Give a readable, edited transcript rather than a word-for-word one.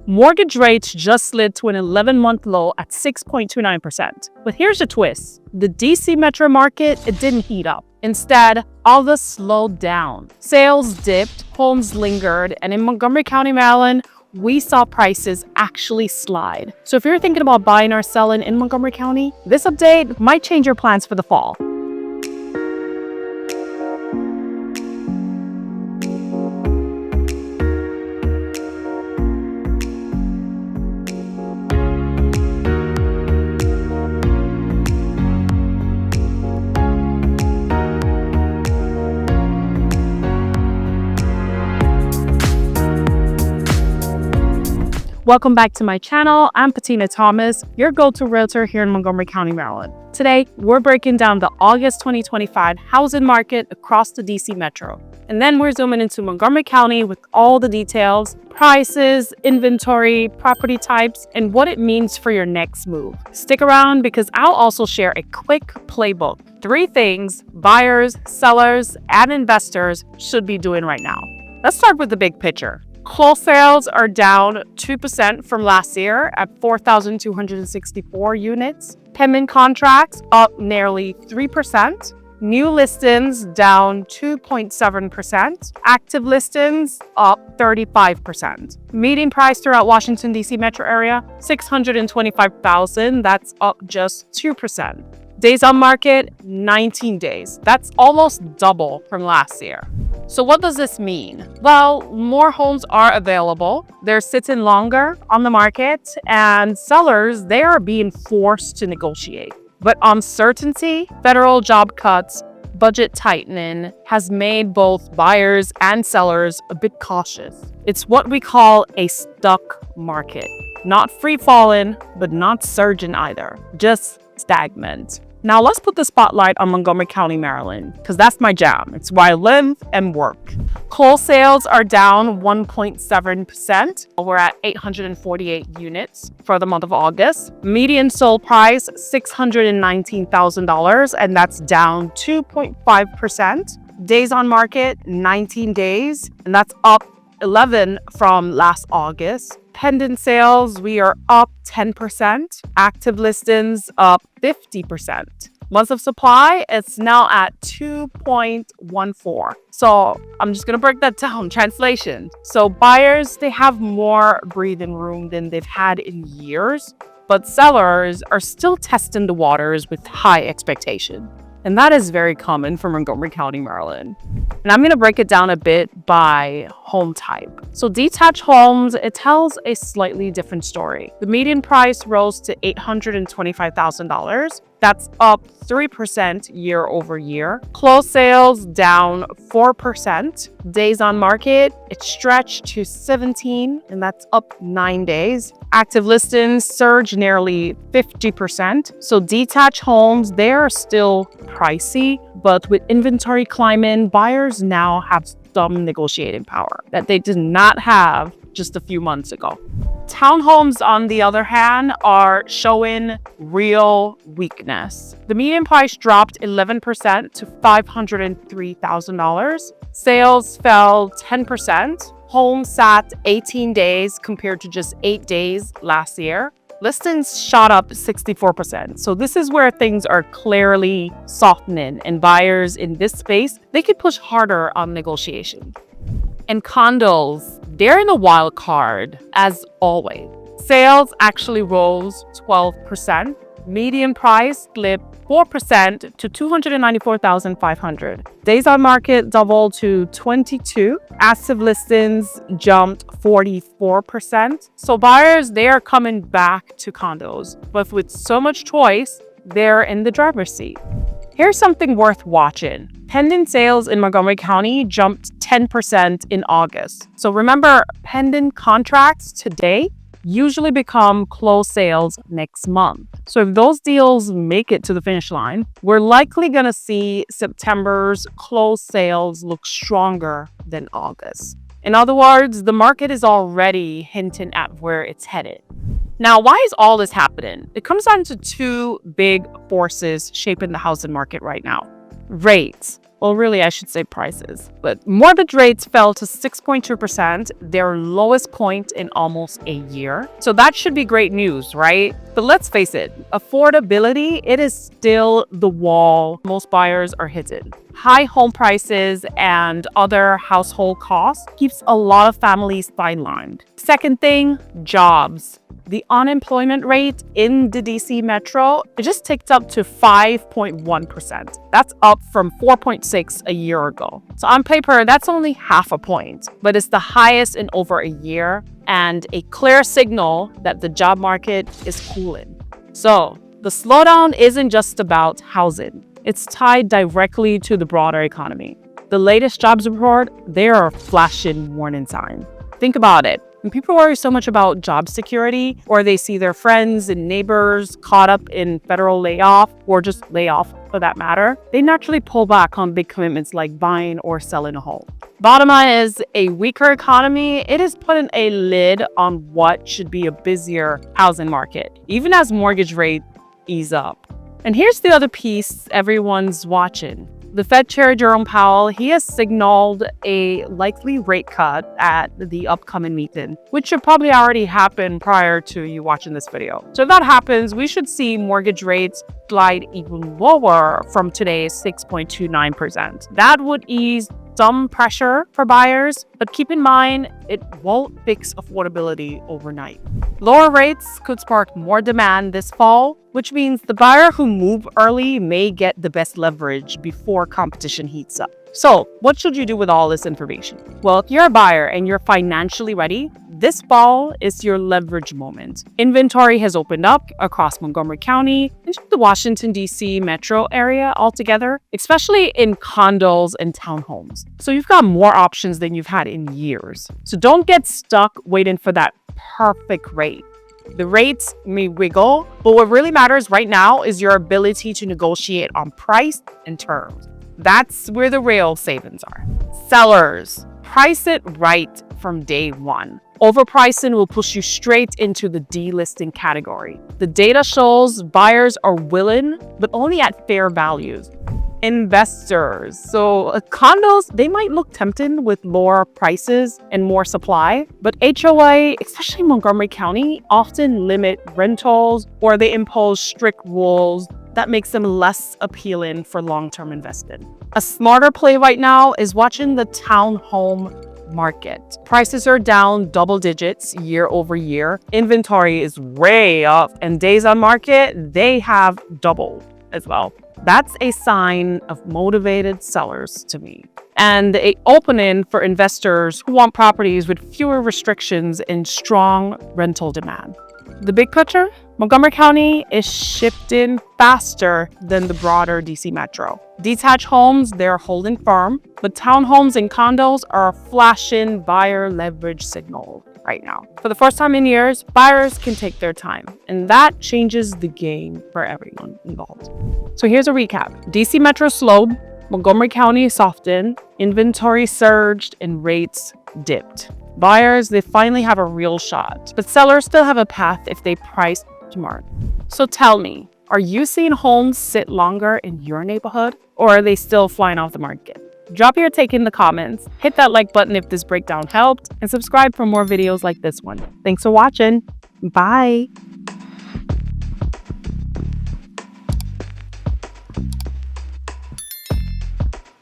Mortgage rates just slid to an 11-month low at 6.29%. But here's the twist. The DC metro market, it didn't heat up. Instead, all this slowed down. Sales dipped, homes lingered, and in Montgomery County, Maryland, we saw prices actually slide. So if you're thinking about buying or selling in Montgomery County, this update might change your plans for the fall. Welcome back to my channel. I'm Petena Thomas, your go-to realtor here in Montgomery County, Maryland. Today, we're breaking down the August 2025 housing market across the DC Metro. And then we're zooming into Montgomery County with all the details, prices, inventory, property types, and what it means for your next move. Stick around because I'll also share a quick playbook. 3 things buyers, sellers, and investors should be doing right now. Let's start with the big picture. Close sales are down 2% from last year at 4,264 units. Pending contracts up nearly 3%. New listings down 2.7%. Active listings up 35%. Median price throughout Washington, D.C. metro area, $625,000. That's up just 2%. Days on market, 19 days. That's almost double from last year. So what does this mean? Well, more homes are available. They're sitting longer on the market, and sellers, they are being forced to negotiate. But uncertainty, federal job cuts, budget tightening has made both buyers and sellers a bit cautious. It's what we call a stuck market. Not free falling, but not surging either. Just stagnant. Now let's put the spotlight on Montgomery County, Maryland, because that's my jam. It's where I live and work. Close sales are down 1.7%. We're at 848 units for the month of August. Median sold price, $619,000, and that's down 2.5%. Days on market, 19 days, and that's up 11 from last August. Pending sales, we are up 10%. Active listings up 50%. Months of supply, it's now at 2.14. So I'm just going to break that down. Translation. So buyers, they have more breathing room than they've had in years, but sellers are still testing the waters with high expectation. And that is very common for Montgomery County, Maryland. And I'm going to break it down a bit by home type. So detached homes, it tells a slightly different story. The median price rose to $825,000. That's up 3% year over year. Closed sales down 4%. Days on market, it stretched to 17, and that's up 9 days. Active listings surged nearly 50%. So detached homes, they are still pricey, but with inventory climbing, buyers now have some negotiating power that they did not have just a few months ago. Townhomes, on the other hand, are showing real weakness. The median price dropped 11% to $503,000. Sales fell 10%. Homes sat 18 days compared to just 8 days last year. Listings shot up 64%. So this is where things are clearly softening, and buyers in this space, they could push harder on negotiation. And condos, they're in a wild card, as always. Sales actually rose 12%. Median price slipped 4% to $294,500. Days on market doubled to 22. Active listings jumped 44%. So buyers, they are coming back to condos. But with so much choice, they're in the driver's seat. Here's something worth watching. Pending sales in Montgomery County jumped 10% in August. So remember, pending contracts today usually become closed sales next month. So if those deals make it to the finish line, we're likely going to see September's closed sales look stronger than August. In other words, the market is already hinting at where it's headed. Now, why is all this happening? It comes down to 2 big forces shaping the housing market right now. Rates. Well, really, I should say prices. But mortgage rates fell to 6.2%, their lowest point in almost a year. So that should be great news, right? But let's face it, affordability, it is still the wall most buyers are hitting. High home prices and other household costs keeps a lot of families sidelined. Second thing, jobs. The unemployment rate in the DC metro, it just ticked up to 5.1%. That's up from 4.6 a year ago. So on paper, that's only half a point, but it's the highest in over a year and a clear signal that the job market is cooling. So the slowdown isn't just about housing. It's tied directly to the broader economy. The latest jobs report, they are a flashing warning sign. Think about it. When people worry so much about job security, or they see their friends and neighbors caught up in federal layoff, or just layoff for that matter, they naturally pull back on big commitments like buying or selling a home. Bottom line is, a weaker economy, it is putting a lid on what should be a busier housing market, even as mortgage rates ease up. And here's the other piece everyone's watching. The Fed Chair Jerome Powell, he has signaled a likely rate cut at the upcoming meeting, which should probably already happen prior to you watching this video. So if that happens, we should see mortgage rates slide even lower from today's 6.29%. That would ease some pressure for buyers, but keep in mind, it won't fix affordability overnight. Lower rates could spark more demand this fall, which means the buyer who move early may get the best leverage before competition heats up. So what should you do with all this information? Well, if you're a buyer and you're financially ready, this fall is your leverage moment. Inventory has opened up across Montgomery County and the Washington, D.C. metro area altogether, especially in condos and townhomes. So you've got more options than you've had in years. So don't get stuck waiting for that perfect rate. The rates may wiggle, but what really matters right now is your ability to negotiate on price and terms. That's where the real savings are. Sellers, price it right from day one. Overpricing will push you straight into the delisting category. The data shows buyers are willing, but only at fair values. Investors. So condos, they might look tempting with lower prices and more supply, but HOA, especially Montgomery County, often limit rentals or they impose strict rules that makes them less appealing for long-term investment. A smarter play right now is watching the townhome market. Prices are down double digits year over year. Inventory is way up and days on market, they have doubled as well. That's a sign of motivated sellers to me. And an opening for investors who want properties with fewer restrictions and strong rental demand. The big picture, Montgomery County is shifting faster than the broader DC metro. Detached homes, they're holding firm, but townhomes and condos are a flashing buyer leverage signal right now. For the first time in years, buyers can take their time, and that changes the game for everyone involved. So here's a recap. DC metro slowed, Montgomery County softened, inventory surged, and rates dipped. Buyers, they finally have a real shot, but sellers still have a path if they price smart. So tell me, are you seeing homes sit longer in your neighborhood, or are they still flying off the market? Drop your take in the comments, hit that like button if this breakdown helped, and subscribe for more videos like this one. Thanks for watching. Bye.